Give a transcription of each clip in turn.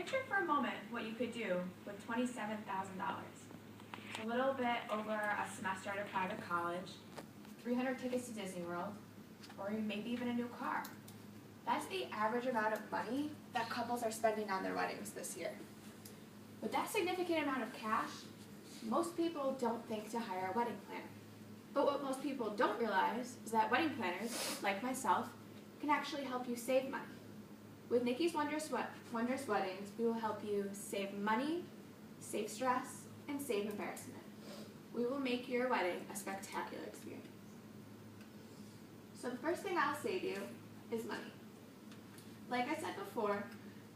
Picture for a moment what you could do with $27,000. A little bit over a semester at a private college, 300 tickets to Disney World, or maybe even a new car. That's the average amount of money that couples are spending on their weddings this year. With that significant amount of cash, most people don't think to hire a wedding planner. But what most people don't realize is that wedding planners, like myself, can actually help you save money. With Nikki's Wondrous Weddings, we will help you save money, save stress, and save embarrassment. We will make your wedding a spectacular experience. So the first thing I'll save you is money. Like I said before,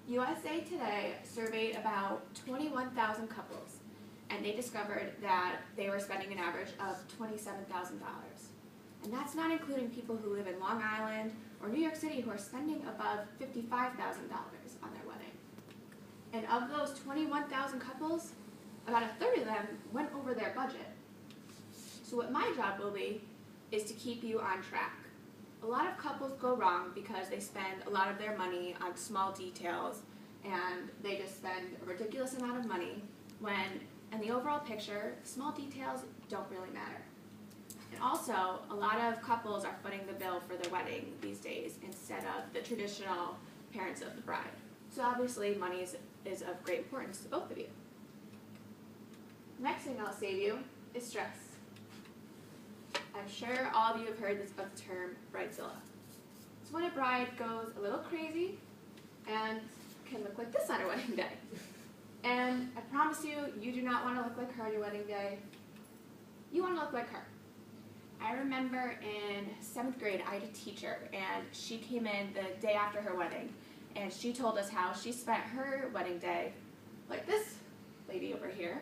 USA Today surveyed about 21,000 couples, and they discovered that they were spending an average of $27,000. And that's not including people who live in Long Island or New York City who are spending above $55,000 on their wedding. And of those 21,000 couples, about a third of them went over their budget. So what my job will be is to keep you on track. A lot of couples go wrong because they spend a lot of their money on small details and they just spend a ridiculous amount of money when, in the overall picture, small details don't really matter. And also, a lot of couples are footing the bill for their wedding these days instead of the traditional parents of the bride. So obviously, money is of great importance to both of you. Next thing I'll save you is stress. I'm sure all of you have heard of the term bridezilla. It's when a bride goes a little crazy and can look like this on her wedding day. And I promise you, you do not want to look like her on your wedding day. You want to look like her. I remember in 7th grade, I had a teacher, and she came in the day after her wedding, and she told us how she spent her wedding day like this lady over here,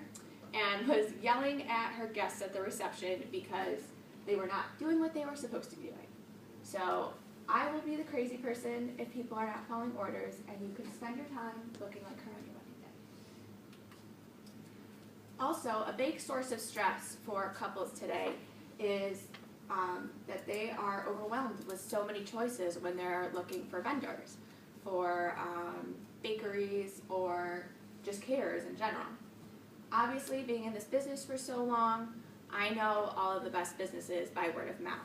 and was yelling at her guests at the reception because they were not doing what they were supposed to be doing. So I will be the crazy person if people are not following orders, and you can spend your time looking like her on your wedding day. Also, a big source of stress for couples today is that they are overwhelmed with so many choices when they're looking for vendors, for bakeries, or just caterers in general. Obviously, being in this business for so long, I know all of the best businesses by word of mouth.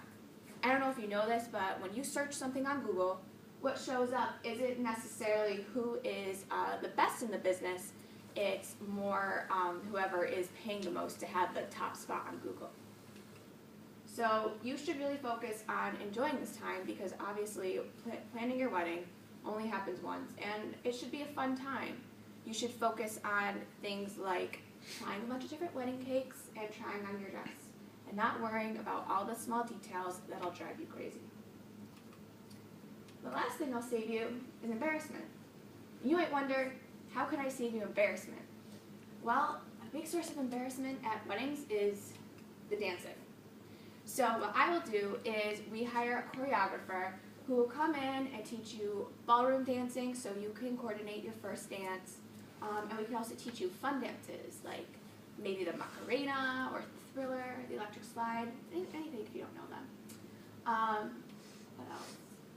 I don't know if you know this, but when you search something on Google, what shows up isn't necessarily who is the best in the business, it's more whoever is paying the most to have the top spot on Google. So you should really focus on enjoying this time because obviously planning your wedding only happens once, and it should be a fun time. You should focus on things like trying a bunch of different wedding cakes and trying on your dress, and not worrying about all the small details that'll drive you crazy. The last thing I'll save you is embarrassment. You might wonder, how can I save you embarrassment? Well, a big source of embarrassment at weddings is the dancing. So what I will do is we hire a choreographer who will come in and teach you ballroom dancing so you can coordinate your first dance. And we can also teach you fun dances like maybe the Macarena or the Thriller, the Electric Slide, anything if you don't know them. What else?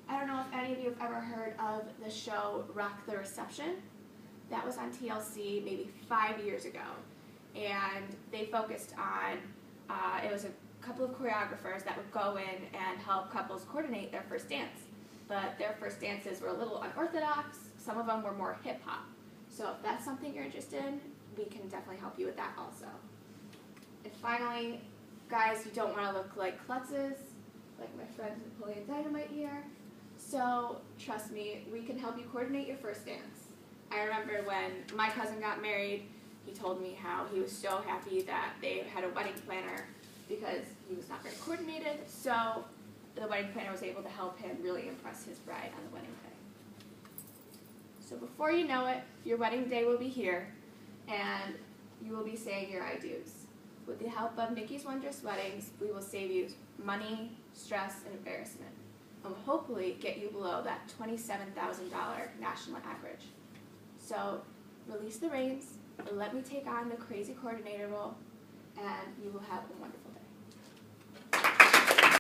I don't know if any of you have ever heard of the show Rock the Reception. That was on TLC maybe 5 years ago. And they focused on, it was a couple of choreographers that would go in and help couples coordinate their first dance. But their first dances were a little unorthodox. Some of them were more hip-hop. So if that's something you're interested in, we can definitely help you with that also. And finally, guys, you don't want to look like klutzes, like my friend Napoleon Dynamite here. So trust me, we can help you coordinate your first dance. I remember when my cousin got married, he told me how he was so happy that they had a wedding planner because he was not very coordinated. So the wedding planner was able to help him really impress his bride on the wedding day. So before you know it, your wedding day will be here, and you will be saying your I do's. With the help of Nikki's Wondrous Weddings, we will save you money, stress, and embarrassment, and will hopefully get you below that $27,000 national average. So release the reins, and let me take on the crazy coordinator role, and you will have a wonderful